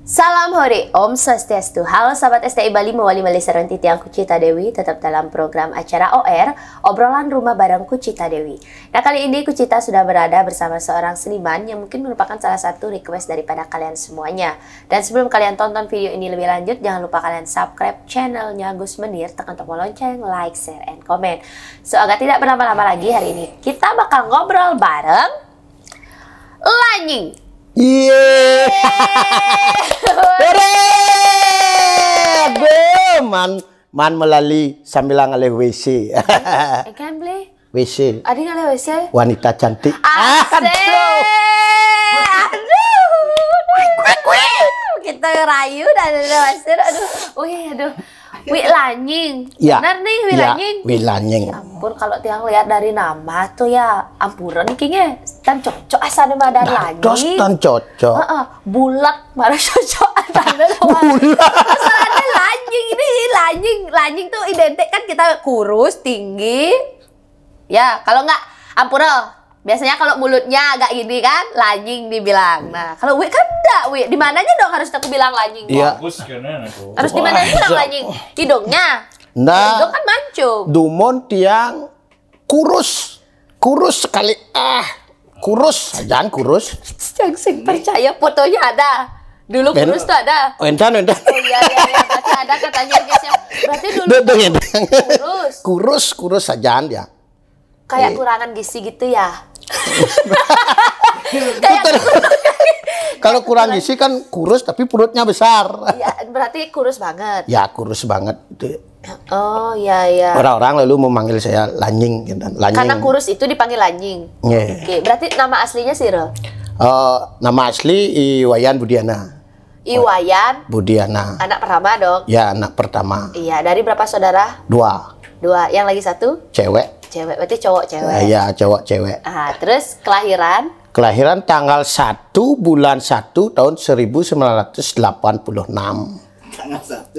Salam hore, Om Swastiastu. Halo sahabat STI Bali, mewali Bali Sereniti Tiang Kucita Dewi, tetap dalam program acara OR, obrolan rumah bareng Kucita Dewi. Nah, kali ini Kucita sudah berada bersama seorang seniman yang mungkin merupakan salah satu request daripada kalian semuanya. Dan sebelum kalian tonton video ini lebih lanjut, jangan lupa kalian subscribe channelnya Gus Menir, tekan tombol lonceng, like, share, and comment. So, agak tidak berlama-lama lagi, hari ini kita bakal ngobrol bareng Lanying. Iya. Aduh, man melalui sambil ngalih WC. Kan beli? WC. Adi ngalih WC? Wanita cantik. Aduh. Kita rayu dan ada WC. Aduh. Wi Lanying. Ya. Benar nih Wi Lanying. Wi Lanying. Ya ampun, kalau tiang lihat dari nama tuh ya ampuran kayaknya dan cocok asal nama dan Lanying. Dos dan cocok. Bulat marah cocok asal Bulat. Asalnya Lanying ini Lanying tuh identik kan kita kurus, tinggi. Ya, kalau nggak ampura. Biasanya kalau mulutnya agak gini kan, Lanying dibilang. Nah, kalau Wi kan enggak, Wi. Di mananya dong harus aku bilang Lanying? Iya. Harus di mana bilang Lanying? Hidungnya. Nah, hidung kan mancung. Dumon tiang kurus sekali. Kurus, jangan kurus. Jangan sing percaya fotonya ada. Dulu kurus tuh ada. Entan. Oh iya. Berarti ada katanya guys ya. Berarti dulu kurus saja dia. Kayak kurangan gizi gitu ya. Kalau kurang gizi kan kurus tapi perutnya besar. Ya, berarti kurus banget. Ya, kurus banget. Oh, iya. Orang-orang lalu memanggil saya Lanying. Lanying. Karena kurus itu dipanggil Lanying. Yeah. Oke, berarti nama aslinya Siro? Nama asli Iwayan Budiana. Iwayan Budiana. Anak pertama dong? Ya, anak pertama. Iya, dari berapa saudara? Dua. Yang lagi satu? Cewek. Berarti cowok cewek. Iya, cowok cewek. Terus kelahiran? Kelahiran tanggal 1 bulan 1 tahun 1986. Tanggal 1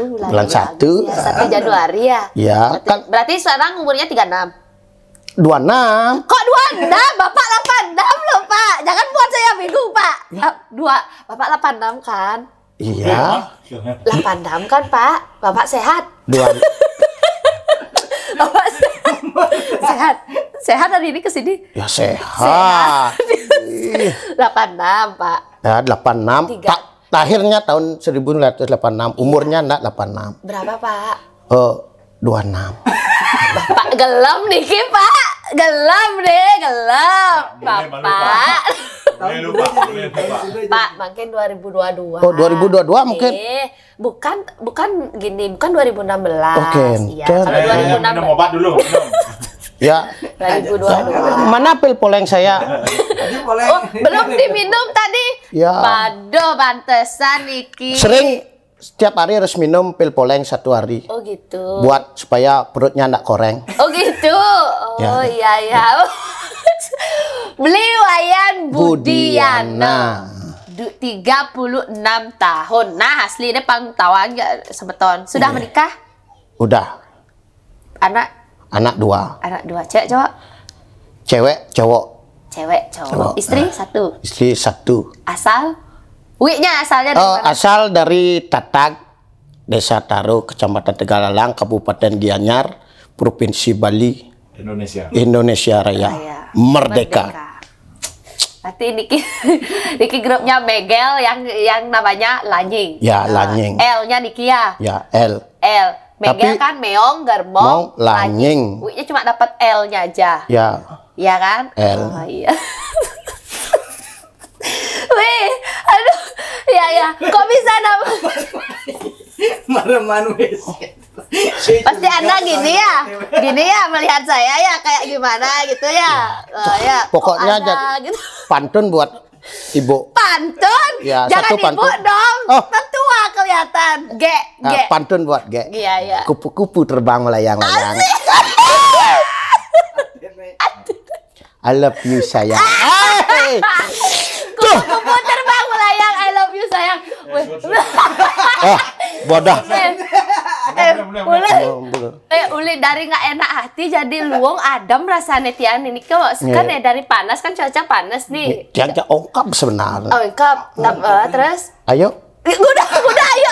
bulan 1. Ya, 1 Januari ya? Ya. Berarti sekarang umurnya 36? 26. Kok 26? Bapak 86 loh, Pak. Jangan buat saya bingung, Pak. Bapak 86 kan? Iya. 86 kan, Pak? Bapak sehat? Bapak sehat. Sehat hari ini kesini? Ya sehat. 86, Pak. Ya 86. Lahirnya tahun 1986. Umurnya enggak 86. Berapa, Pak? 26. Bapak gelap nih, Pak. Gelap. Bapak. Lupa. Pak, mungkin 2022. Oh, 2022 mungkin. Bukan gini, bukan 2016. Oke. Iya, kalau 2016. Minum obat dulu. Ya. 2022. Mana pil poleng saya? Oh, belum diminum tadi. Ya. Pado pantesan iki. Sering setiap hari harus minum pil poleng 1 hari. Oh gitu. Buat supaya perutnya enggak koreng. Oh gitu. Oh iya. Beli Wayan Budiana. 36 tahun. Nah, aslinya pangtawan ya sebeton. Sudah menikah? Udah. Anak 2. Anak 2. Cewek cowok? Cewek cowok. Istri 1. Istri 1. Asal? Wi-nya asalnya dari mana? Asal dari Tatag, Desa Taro, Kecamatan Tegalalang, Kabupaten Gianyar, Provinsi Bali, Indonesia Raya. Merdeka. Berarti Niki grupnya Megel yang namanya Lanying. Ya, Lanying. L-nya Niki ya? Ya, L. Megel Tapi, kan Meong, Germong, Lanying. Wi-nya cuma dapat L-nya aja. Ya. Iya kan? L. Oh iya. Wih, aduh. Ya. Kok bisa nama? Pasti Anda gini ya melihat saya ya kayak gimana gitu ya. Ya. Pokoknya gitu. pantun buat Ibu. Pantun? Ya, jangan satu pantun. Ibu dong. Oh. Tua kelihatan. Pantun buat G. Iya. Kupu-kupu terbang melayang-layang. I love you sayang. Kupu-kupu terbang melayang. I love you sayang. Bodoh. Boleh. uli dari nggak enak hati jadi luang adem rasanya tian ini kan ya dari panas kan cuaca panas nih. Dia ongkap sebenarnya. Ongkap, terus? Ayo. Udah ayo.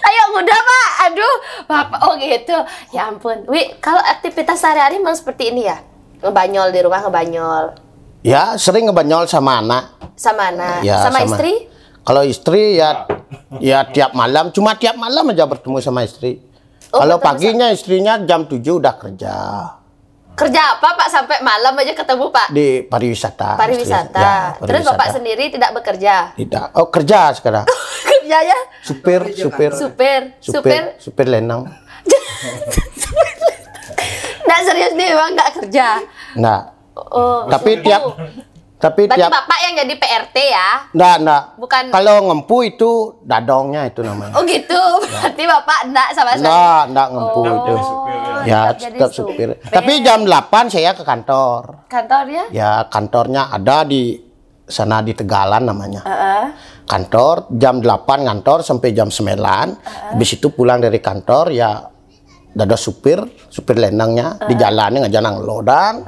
Ayo udah Pak, aduh Bapak, oh gitu, ya ampun. Kalau aktivitas sehari-hari memang seperti ini ya? Ngebanyol di rumah, ngebanyol? Ya, sering ngebanyol sama anak. Sama anak? Ya, sama istri? Kalau istri ya tiap malam, cuma tiap malam aja bertemu sama istri. Kalau paginya istrinya jam 7 udah kerja. Kerja apa Pak sampai malam aja ketemu Pak? Di pariwisata. Pariwisata. Ya, Terus Bapak sendiri tidak bekerja? Tidak. Oh, kerja sekarang. Kerjanya? Supir lenang. Nggak serius nih Bang, nggak kerja? Nggak. Oh, tapi berarti Bapak yang jadi PRT ya? Nggak. Bukan. Kalau ngempu itu dadongnya itu namanya. Oh gitu. Berarti Bapak enggak sama sekali. Nggak ngempu itu. Ya, tetap supir. Tapi jam 8 saya ke kantor. Kantornya? Ya, kantornya ada di sana di Tegalan namanya. Kantor jam 8 kantor sampai jam 9. Habis itu pulang dari kantor ya ada supir lenangnya di jalannya ngajanang lodan.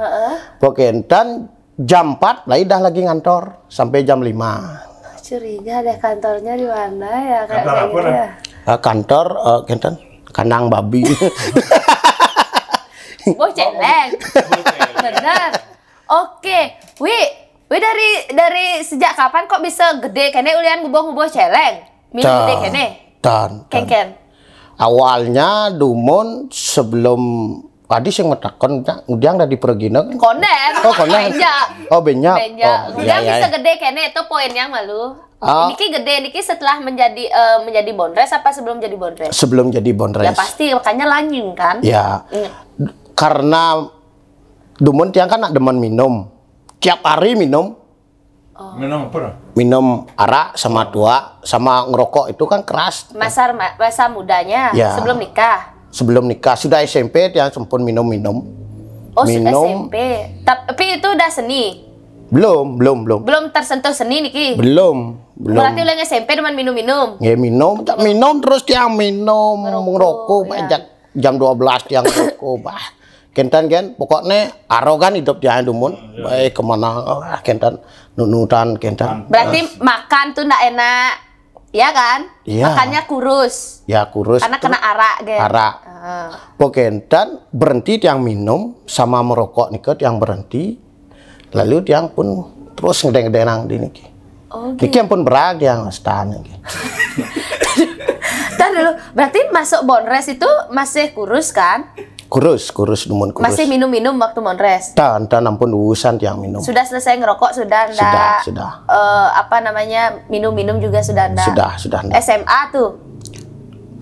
Pokentan jam 4 lagi ngantor sampai jam 5. Curiga deh kantornya di mana ya kantor apa ya? Kantor Kenten kandang babi. Oh celeng. Bener. Oke. Wi dari sejak kapan kok bisa gede kene ulian ngubuh celeng? Minum gede kene? Ken. Awalnya Dumon sebelum tadi sing metakon dia udah dipergina kan? Konen. Oh, konen. Benyak. Udah bisa gede kene itu poinnya malu. Niki gede niki setelah menjadi bondres apa sebelum jadi bondres? Sebelum jadi bondres. Ya pasti makanya lanying kan? Ya. Karena Dumon tiang kan demen minum. Tiap hari minum. Minum apa? Minum arak sama tua sama ngerokok itu kan keras. Masa mudanya ya. Sebelum nikah. Sebelum nikah sudah SMP dia sempun minum. Oh, sudah SMP. Tapi itu udah seni. Belum. Belum tersentuh seni niki. Belum. Berarti udah SMP dengan minum. Ya minum terus dia minum ngerokok ya. Jam 12 dia ngerokok bah. Kentan pokoknya arogan hidup dia Dumon. Baik kemana kentan nunutan kentan. Berarti makan tuh ndak enak. Iya kan? Iya. Makannya kurus. Ya kurus. Karena kena arak gen. Arak. Pokentan berhenti tiang minum sama merokok niket yang berhenti. Lalu tiang pun terus ngedeng-ngedeng di niki. Oh, gitu. Niki pun berag yang stan niki. Ntar dulu, berarti masuk bondres itu masih kurus kan? Kurus Dumon kurus. Masih minum waktu bondres? Dan ampun urusan tiang minum. Sudah selesai ngerokok sudah enggak? Sudah. Apa namanya minum juga sudah enggak? Sudah enggak. SMA tuh?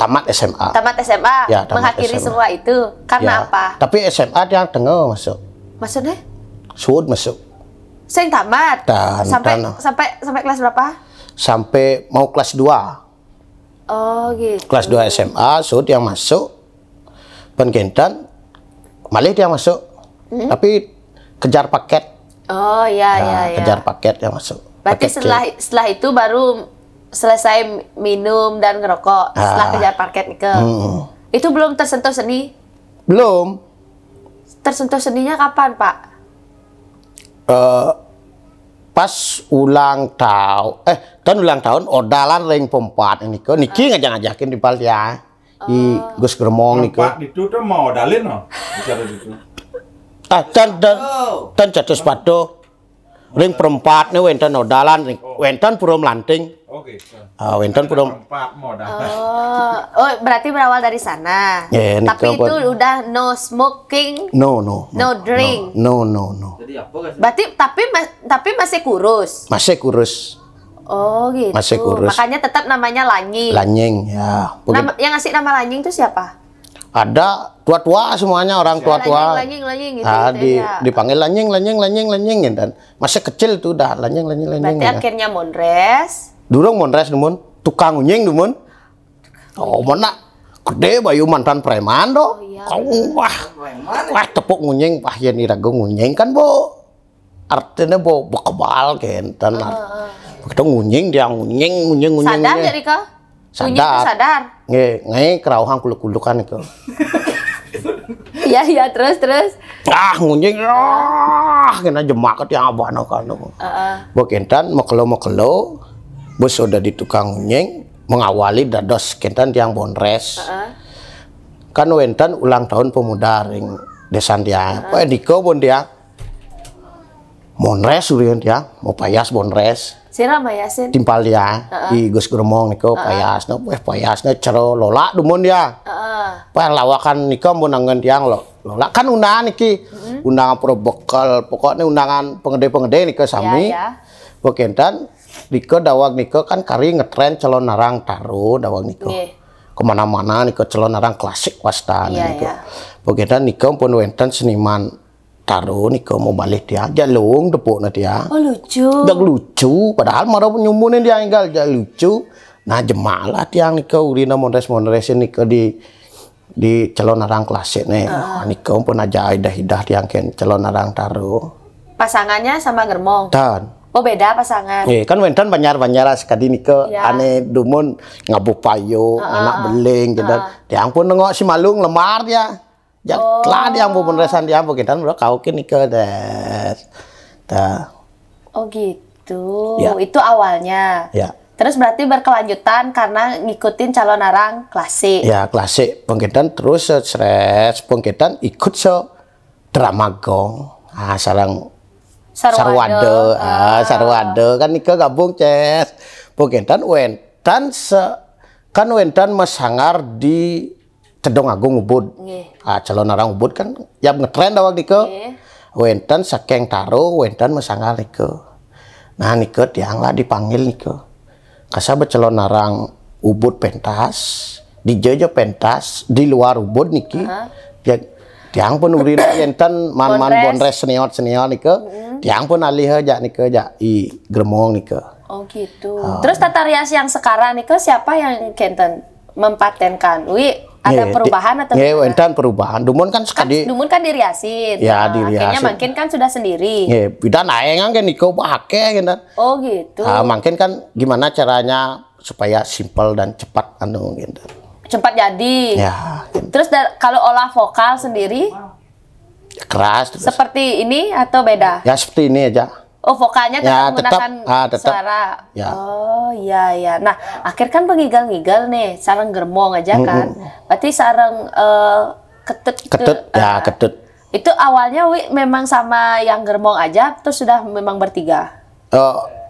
Tamat SMA. Ya, mengakhiri SMA. semua itu karena ya. apa? Tapi SMA dia tengah masuk. Maksudnya? Sud masuk. Saya tamat. Sampai kelas berapa? Sampai mau kelas 2. Oh gitu. Kelas 2 SMA, Sud yang masuk. Pengentan malah dia masuk. Tapi kejar paket. Oh iya. Kejar paket yang masuk. Berarti setelah itu baru selesai minum dan ngerokok setelah kejar paket nih ke. Itu belum tersentuh seni? Belum. Tersentuh seninya kapan, Pak? Pas ulang tahun odalan ring pompat ini ke niki ngajakin di Paltia di Gus Germong niki. Pompat itu tuh mau odalin no bicara itu. Dan jatuh sepatu ring perempat nih wenten odalan ring wenten pura melanting. Oke. Wenten pura perempat modal. Oh, berarti berawal dari sana. Yeah, tapi itu udah no smoking. No drink. No. Jadi apa guys? Berarti tapi masih kurus. Masih kurus. Oh gitu. Masih kurus. Makanya tetap namanya Lanying. Lanying ya. Yang ngasih nama Lanying itu siapa? Ada tua-tua semuanya orang tua-tua. Lanying gitu. Dipanggil Lanying dan masih kecil tuh udah Lanying. Berarti akhirnya mondres. Durung mondres Dumon, tukang ngunying Dumon. Oh mana gede bayu mantan preman do. Iya. Wah tepuk ngunying wah yen irago ngunying kan bo. Artinya bo kebal kentan. Kita ngunying dia ngunying. Sadar jadi kah? sadar. Nge kerauhang kuluk-kulukan itu. Iya, terus. Ngunying kena jemak ke tiang abah kanu. Kentan mekelo bos udah di tukang ngunying mengawali dados kentan tiang bonres. Kan wentan ulang tahun pemuda ring desan dia. Niko bon dia. Bonres urian dia, mau payas bonres. Siram ayasin. Timpal dia di Gus Gremong niko payasna payasna cero lola dumun dia. Lawakan niko mun nangen tiang lola kan undangan niki. Undangan pro bekal pokoknya undangan pengede-pengede niko sami. Bokentan niko dawag niko kan kari ngetren calon narang taruh dawag niko. Kemana-mana niko calon narang klasik wastan niko. Bokentan niko pun wenten seniman taruh niko mau balik dia jalung tepuk dia. Oh lucu. Dak lucu padahal marah penyumunin dia enggal jak lucu. Nah jemalah tiang niko urina monres niko di calon narang klasik nih. Niko pun aja hidah tiang ken calon narang taruh. Pasangannya sama Germong. Dan. Oh beda pasangan. Kan wentan banyak sekali niko ane dumun ngabu payo anak beling gitu. Tiang pun nengok si malung lemar dia. Telah dia mau penresan dia kita udah kau kini ke des. Oh gitu. Itu awalnya. Terus berarti berkelanjutan karena ngikutin calon narang klasik. Ya klasik. Pengkitan terus stres. Pengkitan ikut drama gong. Sarang sarwade. Sarwade kan nika gabung ces. Pengkitan wentan kan wentan mesangar di Cedong Agung Ubud. Calon narang Ubud kan ya ngetren dawag niko. Wentan sakeng taro, wentan mesangar niko. Nah niko tiang lah dipanggil niko. Kasabet calon narang Ubud pentas, di Jojo pentas, di luar Ubud niki. Tiang pun urina yentan man bonres senior niko. Tiang pun alih aja niko i Gremong niko. Oh gitu. Terus tata rias yang sekarang niko siapa yang kenten mempatenkan? Ada perubahan atau entan perubahan. Dumun kan sekali. Dumun kan diriasin. Ya, diriasin. Akhirnya makin kan sudah sendiri. Bidan aengan kan niko pake gitu. Oh gitu. Makin kan gimana caranya supaya simpel dan cepat gitu. Cepat jadi. Ya. Gitu. Terus kalau olah vokal sendiri keras terus. Seperti ini atau beda? Ya seperti ini aja. Oh vokalnya tetap menggunakan suara. Oh iya. Nah akhir kan pengigal-ngigal nih sarang Germong aja kan. Berarti sarang ketut. Ketut. Itu awalnya memang sama yang Germong aja terus sudah memang bertiga.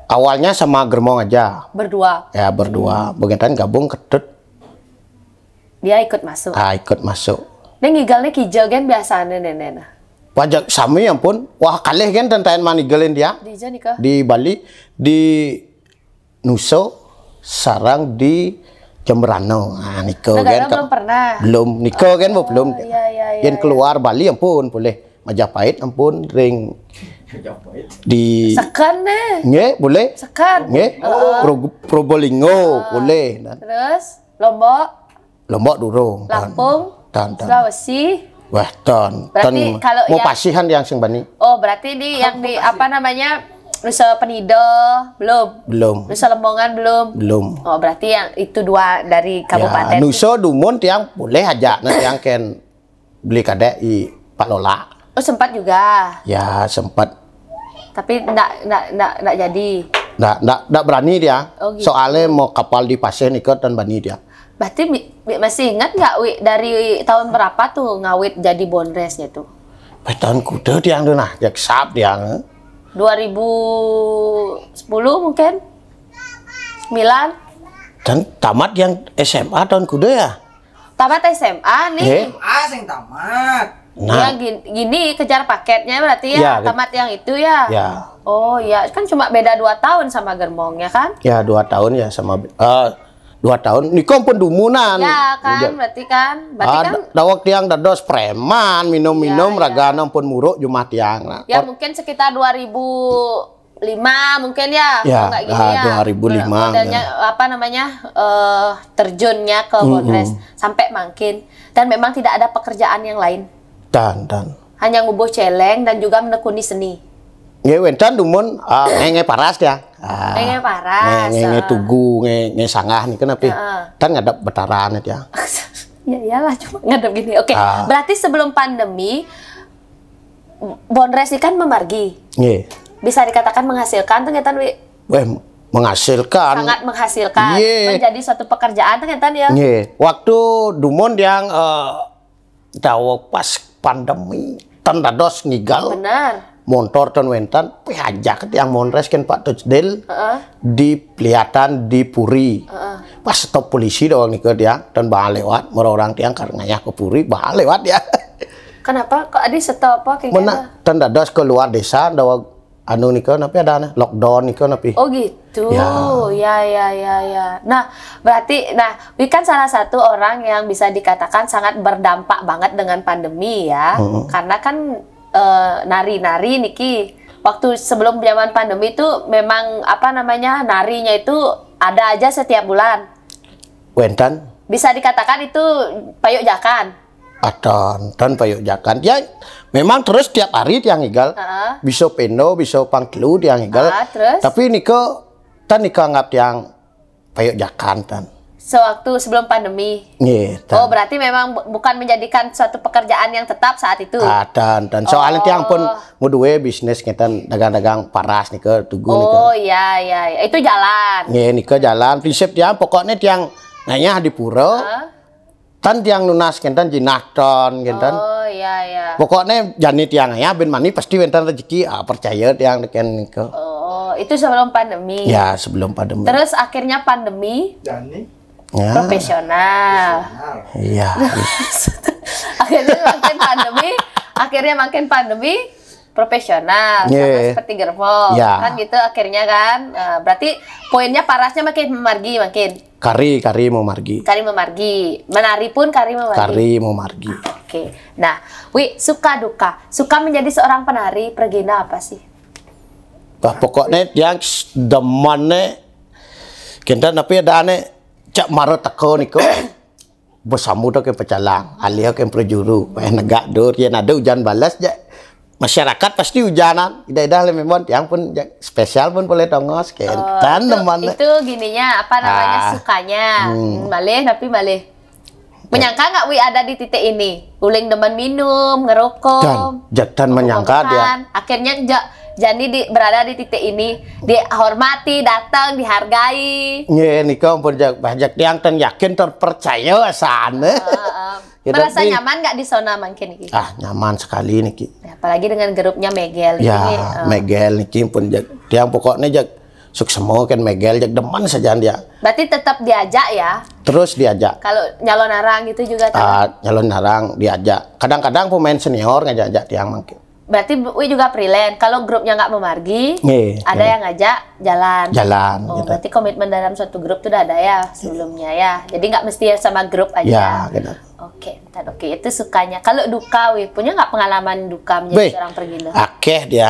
Awalnya sama Germong aja. Berdua. Ya berdua. Begitu gabung ketut. Dia ikut masuk. Ikut masuk. Dia ngigalnya kijel kan biasanya nenek. Pajak sami yang pun wah kalih kan tentayan manigelin dia di Bali di Nuso sarang di Jemberano. Niko kan belum pernah. Belum niko kan belum. Yang keluar Bali ampun boleh Majapahit ampun ring di Sekan boleh Sekan Probolinggo boleh. Terus Lombok durung Lampung Sulawesi. Wah, berarti kalau mau pasihan yang sing bani. Oh, berarti yang di apa namanya? Nusa Penida belum. Nusa Lembongan belum. Oh, berarti yang itu dua dari kabupaten. Nusa Dumun tiang boleh aja nanti yang ken beli kadek i Pak Lola. Oh, sempat juga. Ya, sempat. Tapi enggak jadi. Enggak berani dia. Oh, gitu. Soalnya mau kapal di pasir ikut dan bani dia. Berarti masih ingat nggak dari tahun berapa tuh ngawit jadi bonresnya tuh? Tahun kuda dia tuh nah, jak sap dia. 2010 mungkin? 9? Dan tamat yang SMA tahun kuda ya? Tamat SMA nih. SMA sing tamat. Nah, ya gini kejar paketnya berarti ya, tamat yang itu ya? Ya. Oh ya, kan cuma beda 2 tahun sama Germong ya kan? Ya 2 tahun ya sama 2 tahun, nikom pun dumunan. Ya kan, berarti kan dawak tiang dados preman, minum-minum ragana pun muruk cuma tiang. Ya mungkin sekitar 2005 mungkin ya, enggak gini ya. 2005. Modelnya apa namanya? Terjunnya ke bonres sampai makin dan memang tidak ada pekerjaan yang lain. Dan hanya ngubuh celeng dan juga menekuni seni. Nge wentan dumun nge paras dia. Nge paras. Nge tugu, nge sangah nih kenapa? Tan ngadap betaran dia. Ya iyalah cuma ngadap gini. Oke, berarti sebelum pandemi Bonres ini kan memargi. Nge. Bisa dikatakan menghasilkan ternyata menghasilkan. Sangat menghasilkan. Menjadi suatu pekerjaan ternyata ya. Nge. Waktu dumun yang dawa pas pandemi tan dados ngigal. Benar. Montor tan wentan pihajak yang Monres kan Pak Tocdel di pelihatan di Puri pas stop polisi doang nih ke dia dan bahal lewat orang tiang karena ya ke Puri bahal lewat dia. Kenapa kok adi stop apa kayak mana tan dados keluar desa dawa anu nih ke napi ada lockdown nih ke napi. Oh gitu ya. Nah berarti Wi kan salah satu orang yang bisa dikatakan sangat berdampak banget dengan pandemi ya karena kan nari-nari niki waktu sebelum zaman pandemi itu memang apa namanya narinya itu ada aja setiap bulan. Wentan Bisa dikatakan itu payuk jakan. Tan payuk jakan ya memang terus tiap hari tiang igal bisa pendo bisa pangkelu tiang igal tapi niko tan niko anggap tiang payuk jakan tan. Sewaktu sebelum pandemi. Oh berarti memang bukan menjadikan suatu pekerjaan yang tetap saat itu. Dan soalnya tiang pun mau dua bisnis kita dagang-dagang paras nih ke tugu nih ke. Oh iya itu jalan. Nih ke jalan prinsip tiang pokoknya tiang nanya di pura. Tan tiang lunas kentan jinahton kentan. Oh iya. Pokoknya jani tiang ya ben mani pasti wentan rezeki percaya tiang deken ke. Oh itu sebelum pandemi. Ya sebelum pandemi. Terus akhirnya pandemi. Jani. Ya. Profesional. Iya. akhirnya makin pandemi profesional sama seperti gerbong kan gitu akhirnya kan. Berarti poinnya parasnya makin memargi makin. Kari memargi. Menari pun kari memargi. Oke. Nah, Wi suka duka. Suka menjadi seorang penari Pregina apa sih? Pokoknya yang demannya kita tapi ada aneh cak maro teko niko bersambut ke pecalang alih ke prejuru negak dur ya ada hujan balas ya masyarakat pasti hujanan ida memang yang pun spesial pun boleh tongos kentan teman itu gininya apa namanya sukanya malih menyangka nggak Wi ada di titik ini uling demen minum ngerokok dan menyangka dia akhirnya jadi berada di titik ini dihormati datang dihargai nikah pun banyak yang yakin terpercaya sana merasa nyaman nggak di zona mungkin ini nyaman sekali niki apalagi dengan grupnya Megel ini Megel niki pun dia pokoknya suksemo kan Megel demen saja dia berarti tetap diajak ya terus diajak kalau nyalon narang gitu juga nyalon narang diajak kadang-kadang pemain senior ngajak tiang mungkin. Berarti Wi juga freelance. Kalau grupnya nggak memargi, ada yang ngajak jalan. Oh, gitu. Berarti komitmen dalam suatu grup itu udah ada ya sebelumnya ya. Jadi nggak mesti sama grup aja. Gitu. Oke, itu sukanya. Kalau duka, Wi punya nggak pengalaman duka menjadi seorang Pregina? Dia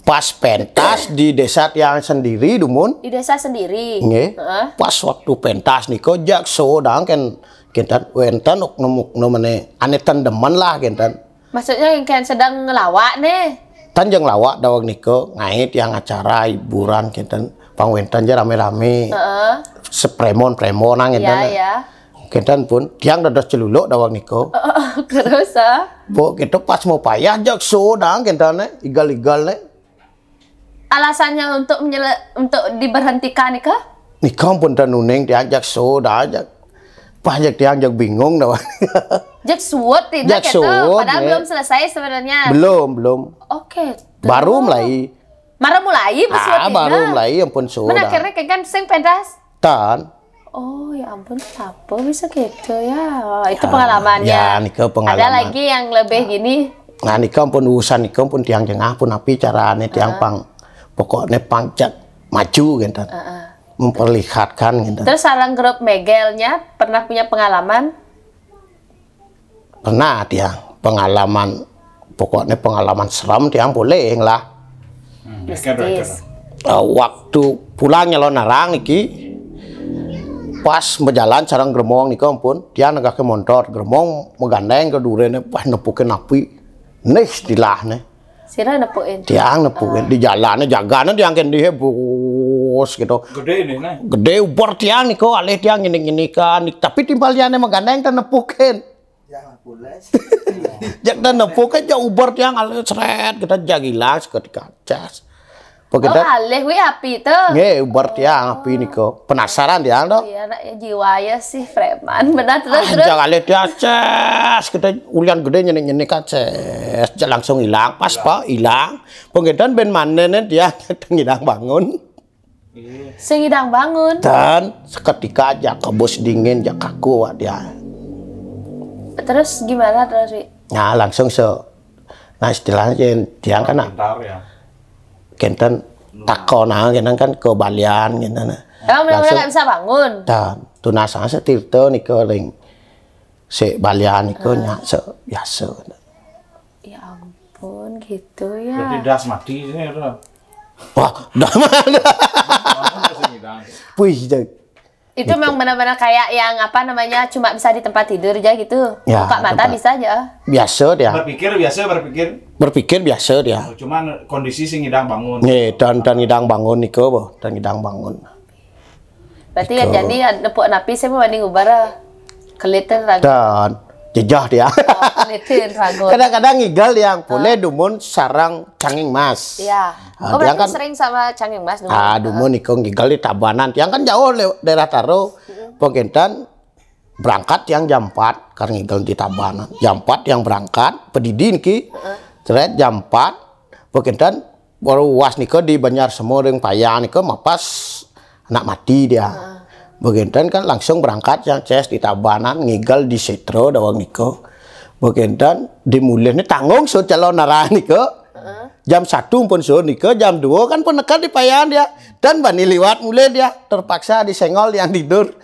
pas pentas di desa yang sendiri, Dumun. Di desa sendiri. Pas waktu pentas nih, kok jakso dang kan kita wentan nomene anetan demen lah kentan. Maksudnya yang kan sedang ngelawak nih. Tanjang lawak dawag niko ngait yang acara hiburan kinten pangwentan aja rame-rame. Sepremon nang kinten. Kinten pun tiang dados celuluk dawag niko. Terus Bu kita pas mau payah jak sodang kinten igal-igal alasannya untuk diberhentikan nikah? Nikah pun tanuneng diajak soda ajak. Pajak tiang jak bingung dawag. Jak suwet tidak gitu, padahal belum selesai sebenarnya. Belum. Oke. Baru mulai. Baru mulai ampun sudah. Mana akhirnya kan sing pentas. Tan. Oh ya ampun, apa bisa gitu ya? Itu pengalamannya. Ya, nikah pengalaman. Ada lagi yang lebih gini. Nah, nikah pun urusan nikah pun tiang jengah pun api carane tiang pokoknya pangcat maju gitu. Memperlihatkan gitu. Terus sarang grup Megelnya pernah punya pengalaman? Pernah dia pengalaman pokoknya pengalaman seram tiang boleh lah. Waktu pulang nyalon narang iki pas berjalan sarang germong nih ampun dia negak ke motor germong megandeng ke durene pas nepukin api nes dilah nih Sira nepuin. Tiang nepuin di jalannya jagana tiang kan dihebus gitu. Gede ini nah. Gede ubor tiang niko alih tiang ini kan. Tapi timbal tiang emang gandeng kan nepukin. Jangan pulas. Jak dan nepukin jak ubor tiang alih seret kita jagilang seketika cas. Oh alih wi api tuh. Nge ubor tiang api niko. Penasaran tiang dong. Iya anaknya jiwa ya sih preman. Benar terus. Jangan alih tiang cas. Kita ulian gede nyenik kan cas. Langsung hilang pas pak hilang. Pengedan ben manen dia ngidang bangun. Sing ngidang bangun. Dan seketika aja kebos dingin jak kaku dia. Terus gimana terus wi? Nah langsung nah istilahnya dia kan Bentar ya. kenten takon kan ke balian gitu nah. Emang benar-benar nggak bisa bangun. Dan tunasa setirto niko ring se balian niko nya se biasa. Ya ampun gitu ya. Berarti das mati sih udah. Wah, dah mana? Wih, Itu memang benar-benar kayak yang apa namanya cuma bisa di tempat tidur aja gitu. Ya, Buka mata tempat. bisa aja. biasa dia. Berpikir Biasa dia. Cuman kondisi sing ngidang bangun. Nih, dan ngidang bangun niko boh, dan ngidang bangun. Berarti yang jadi nepuk napi saya mau banding ubara. Kelihatan ragu. Dan jejah dia. Kelihatan ragu. Kadang-kadang ngigal yang boleh dumun sarang canging mas. Iya. Ah, Oh dia berarti kan- sering sama Cangeng Mas dulu. Dumun niko ngigal di Tabanan. Yang kan jauh daerah Taro. Pengentan berangkat yang jam 4 karena ngigal di Tabanan. Jam 4 yang berangkat pedidin ki. Terus jam 4 pengentan baru was niko di Banjar Semur yang payah niko mapas anak mati dia. Pengentan kan langsung berangkat yang ces di Tabanan ngigal di Setro dawang niko. Pengentan dimulai tanggung so calon narah niko. Jam 1 pun so niko, jam 2 kan penekan di payahan dia. Dan bani liwat mulai dia terpaksa disenggol yang tidur.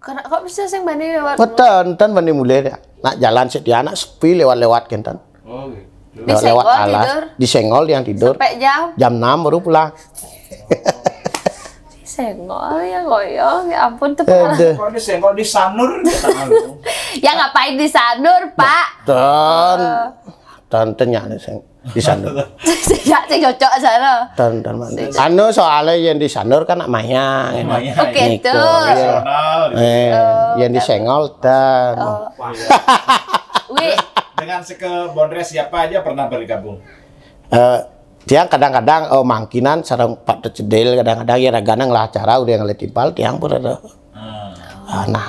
Karena kok bisa sing bani lewat? Betul, dan bani mulai dia. Nak jalan sedia anak sepi lewat-lewat kentan. Oh gitu. Lewat Disenggol alas, tidur? disenggol yang tidur. Sampai jam? Jam 6 baru pulang. Senggol ya goyong. Ya ampun tuh parah. Aduh. Kok disenggol di sanur? Ya ngapain di sanur, Pak? Dan ternyata di sana. Ya sing cocok sana. Dan mana? Anu soalnya yang di sanur kan namanya. Oke Niko, tuh. iya. Yang disenggol dan. Wih, Dengan seke Bondres siapa aja pernah bergabung? Tiang kadang-kadang mangkinan sarang Pak Cedel kadang-kadang ya ragana ngelah acara udah ngeliat timpal tiang pun ada. Nah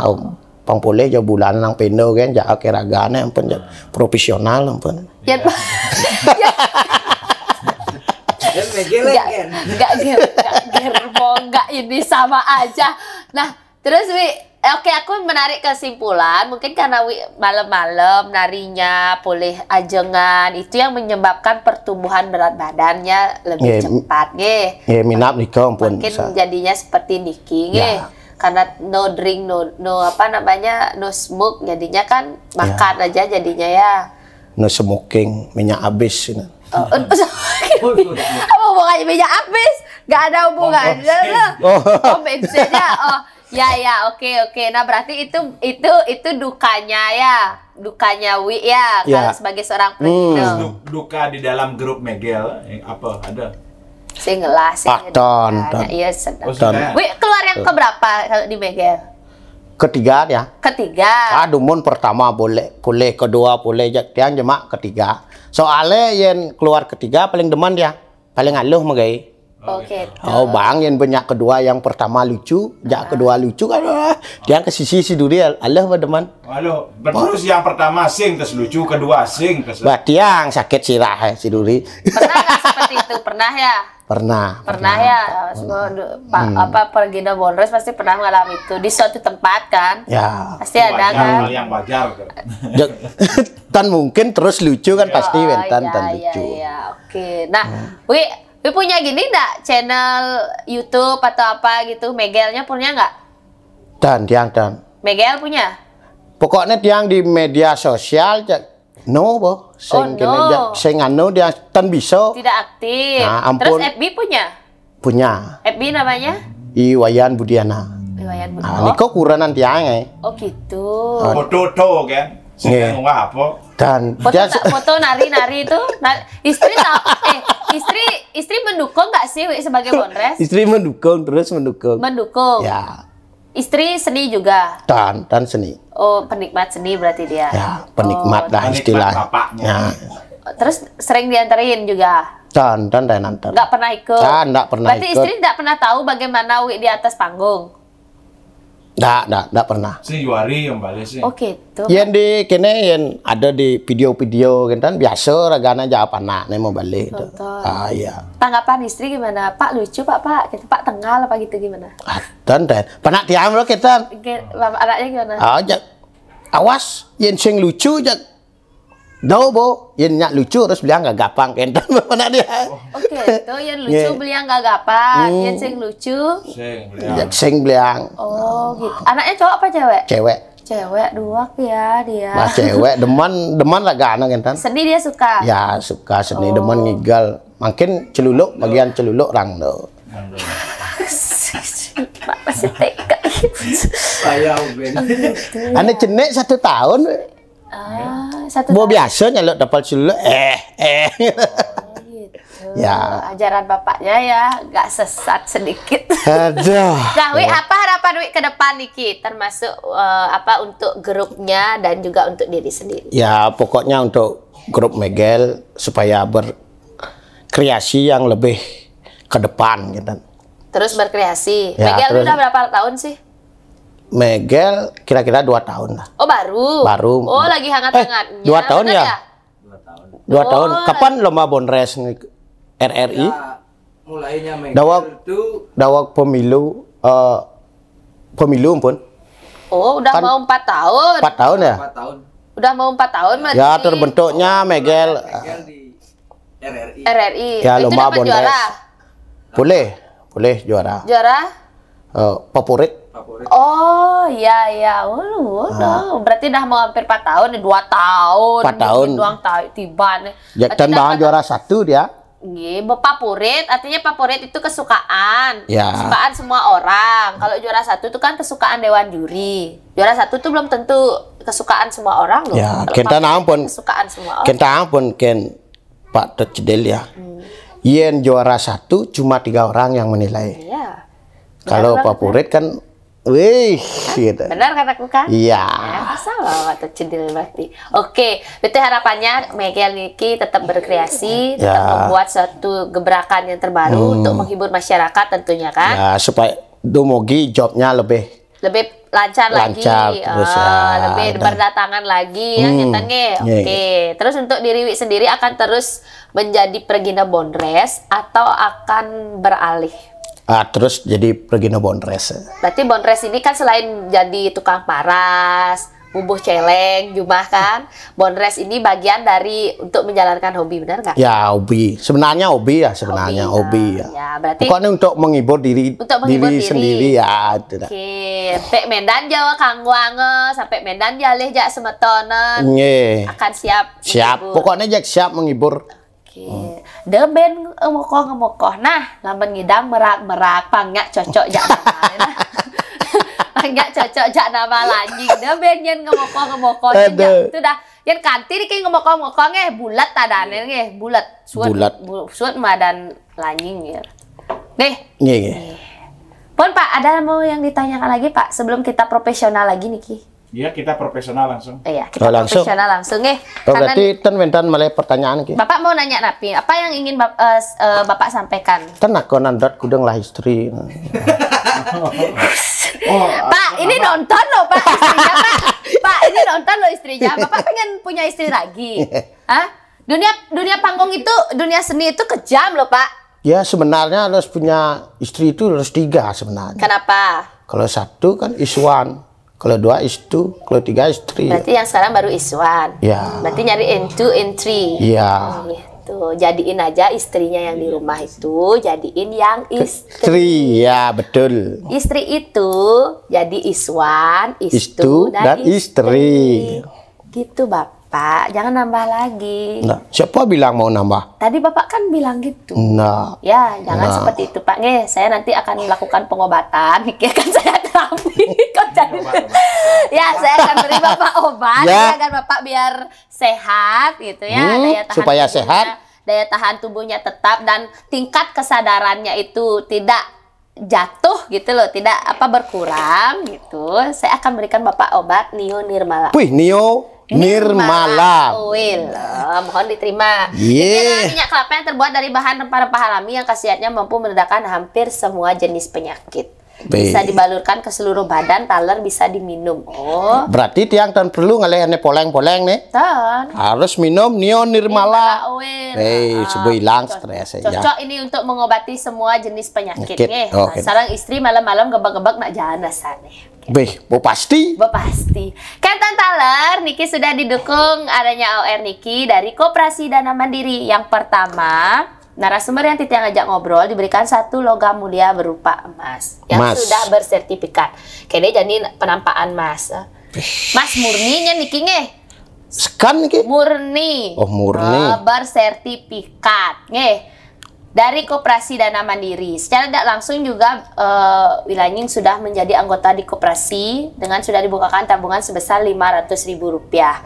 pang boleh jauh bulan nang pendo kan jak ke ragana ampun profesional ampun. ya enggak gerbong, enggak ini sama aja. Nah, terus Wi, oke aku menarik kesimpulan, mungkin karena Wi malam-malam narinya boleh ajengan itu yang menyebabkan pertumbuhan berat badannya lebih cepat, nggih. Ya minap nikah ampun. Mungkin jadinya seperti Niki, nggih. Karena no drink, no apa namanya, no smoke, jadinya kan makan aja jadinya ya. No smoking, minyak habis ini. Apa hubungannya minyak habis? Gak ada hubungannya loh. Oh, bensinnya. Oh, ya, oke. Nah, berarti itu dukanya Wi ya, kalau sebagai seorang penyidang. Duka di dalam grup Megel apa ada? Singelah, Tonton. Iya, sedang. Sudah. Wi keluar yang keberapa kalau di Megel? Ketiga ya. Ketiga. Dumun pertama boleh, kedua boleh, yang jema ketiga. Soalnya yang keluar ketiga paling demen dia, paling aluh magai. Oke. Oh bang, yang banyak kedua yang pertama lucu, kedua lucu kan, dia ke sisi duri aluh demen. Halo, terus yang pertama sing terus lucu, kedua sing terus. Tiang sakit sirah si duri. Pernah nggak seperti itu? Pernah ya? Pernah Ya, semua pergi ke Bondres pasti pernah mengalami itu di suatu tempat kan? Ya. Pasti ada kan? Hal yang wajar. Tan mungkin terus lucu kan pasti wentan lucu. Iya, oke. Nah, Wi punya gini enggak channel YouTube atau apa gitu? Megelnya punya nggak? Dan Megel punya? pokoknya tiang di media sosial no boh. Sing anu dia tan bisa. Tidak aktif. Nah, Terus ampun. FB punya? Punya. FB namanya? Iwayan Budiana. Riwayat Niko kuranan tiang Oh gitu. Foto kan. Sing ngomong apa? Dan foto nari-nari itu istri istri mendukung nggak sih Wi sebagai Bondres? Istri mendukung, terus mendukung. Mendukung. Ya. Istri seni juga. Dan seni. Oh, penikmat seni berarti dia. Ya, penikmat lah istilah. Ya. Terus sering diantarin juga. Dan antar. Nggak pernah ikut. Nggak pernah berarti ikut. istri nggak pernah tahu bagaimana Wi di atas panggung. Nggak pernah. Si Yuari yang balik sih. Oh gitu. Yang di kene yang ada di video-video kan biasa ragana jawab anak nih mau balik itu. Ah iya. Tanggapan istri gimana? Pak lucu Pak gitu Pak tengah apa gitu gimana? Dan pernah tiam lo kita. Anaknya gimana? Awas yang sing lucu jak. Dah bo, yang nyak lucu terus bilang gak gampang kan mana dia. Oke, itu yang lucu beliang gak gampang, yang sing lucu. Sing bilang. Oh gitu. Anaknya cowok apa cewek? Cewek. Cewek dua ya dia. Nah, cewek deman lah gak anak kan. Seni dia suka. Ya suka seni deman ngigal. Makin celuluk bagian celuluk rang do. Pak masih teka. Saya Ane cenek 1 tahun. Mau biasa nyaluk dapat celuluk gitu. Ya. Ajaran bapaknya ya gak sesat sedikit. Aduh. Nah, Wi, apa harapan Wi ke depan Niki? Termasuk apa untuk grupnya dan juga untuk diri sendiri? Ya pokoknya untuk grup Megel supaya berkreasi yang lebih ke depan gitu. Terus berkreasi. Ya, Megel terus, udah berapa tahun sih? Megel kira-kira 2 tahun lah. Oh baru. Baru. Oh lagi hangat-hangatnya. 2 tahun ya? 2 tahun. Oh, Kapan lomba Bondres RRI? Ya, mulainya Megel itu Dawak pemilu pun. Oh udah Kan mau 4 tahun. 4 tahun ya? 4 tahun. Udah mau 4 tahun berarti. Ya terbentuknya Megel Megel di RRI. RRI. ya Itu lomba dapat Bondres. juara. Boleh juara. Juara? Favorit. Oh iya. Oh, berarti udah mau hampir 4 tahun, 2 tahun. 4 tahun. Doang tiba nih. Dan bahan juara 1 dia. Nggih, favorit, artinya favorit itu kesukaan. Ya. Kesukaan semua orang. Kalau juara 1 itu kan kesukaan dewan juri. Juara 1 itu belum tentu kesukaan semua orang loh. Ya, Kalau kita favorit nampun. kesukaan semua orang. Kita ampun Pak Tercedel ya. Yang juara 1 cuma 3 orang yang menilai. Iya. Kalau favorit kan, wih, gitu. Benar kan aku kan? Iya. Ya, salah atau cedil berarti. Oke, itu harapannya Megel Niki tetap berkreasi, tetap membuat suatu gebrakan yang terbaru untuk menghibur masyarakat tentunya kan? Ya, supaya Dumogi jobnya lebih lancar lagi, terus lebih berdatangan lagi ya nyatanya. Oke. Terus untuk diri Wi sendiri akan terus menjadi Pergina Bondres atau akan beralih? terus jadi Pergina Bondres. Berarti Bondres ini kan selain jadi tukang paras, bubuh celeng, jumah kan, Bondres ini bagian dari untuk menjalankan hobi, benar nggak? Ya, hobi. Sebenarnya hobi ya, hobi ya. Ya, berarti pokoknya untuk menghibur diri, diri sendiri ya. Oke, sampai Medan Jawa Kangguange, sampai Medan Jaleh jak Semetonen, akan siap. Siap, pokoknya jak siap menghibur. Oke, deben ngemokoh. Nah, lamben ngidang merak panggak cocok jak nama. Panggak cocok jak nama lanjing. Deben yen ngemokoh itu dah. Yen kanti iki ngemokoh bulat tadane nggih, bulat. Suat madan lanjing ya. Nggih. Pon Pak, ada mau yang ditanyakan lagi Pak sebelum kita profesional lagi niki? Iya, kita profesional langsung. Iya, kita profesional langsung nggih. Berarti ten mulai pertanyaan ki. Bapak mau nanya napi, apa yang ingin Bapak sampaikan? Ten aku nandat kudeng lah istri. Pak, ini nonton loh Pak istrinya Pak. Pak, ini nonton loh istrinya. Bapak pengen punya istri lagi? Hah? Dunia panggung itu, dunia seni itu kejam loh Pak. Ya sebenarnya harus punya istri itu harus 3 sebenarnya. Kenapa? Kalau 1 kan iswan. Kalau 2 istu, kalau 3 istri. Berarti yang sekarang baru iswan. Ya. Berarti nyari in2, in3. Iya. Gitu. Jadiin aja istrinya yang di rumah itu, jadiin yang istri. Ya, betul. Istri itu jadi iswan, Istu dan istri. Gitu Bapak, jangan nambah lagi. Nah, siapa bilang mau nambah? Tadi Bapak kan bilang gitu. Nah. Ya, jangan seperti itu Pak. Saya nanti akan melakukan pengobatan. Kan saya terapi. Kan Ya, saya akan beri Bapak obat Ya. agar Bapak biar sehat gitu ya. Supaya sehat. Daya tahan tubuhnya tetap dan tingkat kesadarannya itu tidak jatuh gitu loh, tidak berkurang gitu. Saya akan berikan Bapak obat Nio Nirmala. Wih, Nio Nirmala. Oil. Mohon diterima. Yeah. Ini minyak kelapa yang terbuat dari bahan rempah-rempah alami yang khasiatnya mampu meredakan hampir semua jenis penyakit. Bisa dibalurkan ke seluruh badan, taler bisa diminum. Oh. Berarti tiang tan perlu ngalehane poleng-poleng nih. Tan. Harus minum Nio Nirmala. Oil. Supaya hilang stres ya. Cocok ini untuk mengobati semua jenis penyakit. Okay. Sarang istri malam-malam gebak-gebak nak janasan nih. Beh, pasti. Pasti. Kentan Taler, Niki sudah didukung adanya AOR Niki dari Koperasi Dana Mandiri. Yang pertama, narasumber yang Titi ngajak ngobrol diberikan 1 logam mulia berupa emas yang sudah bersertifikat. Kayaknya jadi penampakan emas. Mas murninya Niki nge. Sekan Niki? Murni. Oh, murni. Bersertifikat nge. Dari Koperasi Dana Mandiri. Secara tidak langsung juga Wilanying sudah menjadi anggota di koperasi dengan sudah dibukakan tabungan sebesar Rp500.000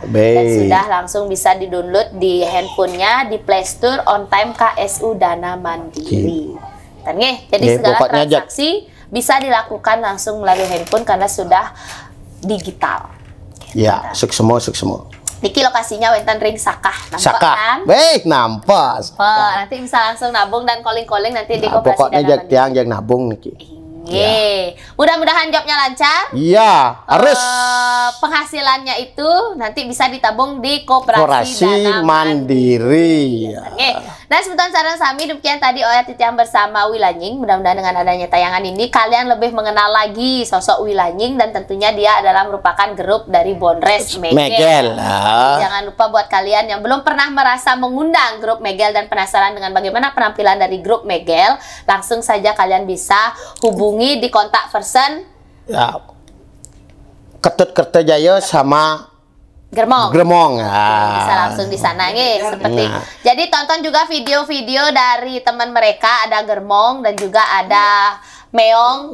dan sudah langsung bisa di-download di handphonenya di Play Store on time KSU Dana Mandiri. Jadi segala transaksi bisa dilakukan langsung melalui handphone karena sudah digital. Ya, suksemo. Niki lokasinya Wenten Ring Sakah. Sakah. Baik, nampak. Nanti bisa langsung nabung dan calling-calling nanti di Koperasi pokoknya Dana Mandiri. tiang yang nabung Niki. Mudah-mudahan jobnya lancar. Iya, harus. Penghasilannya itu nanti bisa ditabung di Koperasi Dana Mandiri. Nah, sebutan saran sami demikian tadi OR Titiang bersama Wilanying. Mudah-mudahan dengan adanya tayangan ini kalian lebih mengenal lagi sosok Wilanying dan tentunya dia adalah merupakan grup dari Bonres Megel. Jangan lupa buat kalian yang belum pernah merasa mengundang grup Megel dan penasaran dengan bagaimana penampilan dari grup Megel, langsung saja kalian bisa hubungi di kontak person ya, Ketut Kertajaya sama Gremong. Bisa langsung di sana seperti. Jadi tonton juga video-video dari teman mereka, ada Germong dan juga ada Meong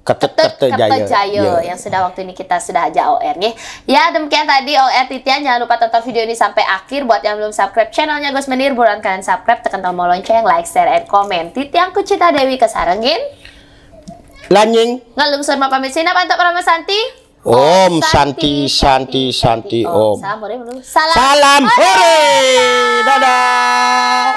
Ketut Kertajaya yang sudah waktu ini kita sudah ajak OR ya. Demikian tadi OR Titian, jangan lupa tonton video ini sampai akhir. Buat yang belum subscribe channelnya Gus Menir, buruan kalian subscribe, tekan tombol lonceng, like, share, and comment. Titiang Kucita Dewi kesarengin Lanying ngalungsur pamit sini untuk Rama Santi. Om Santi Om. Salam hore. Dadah.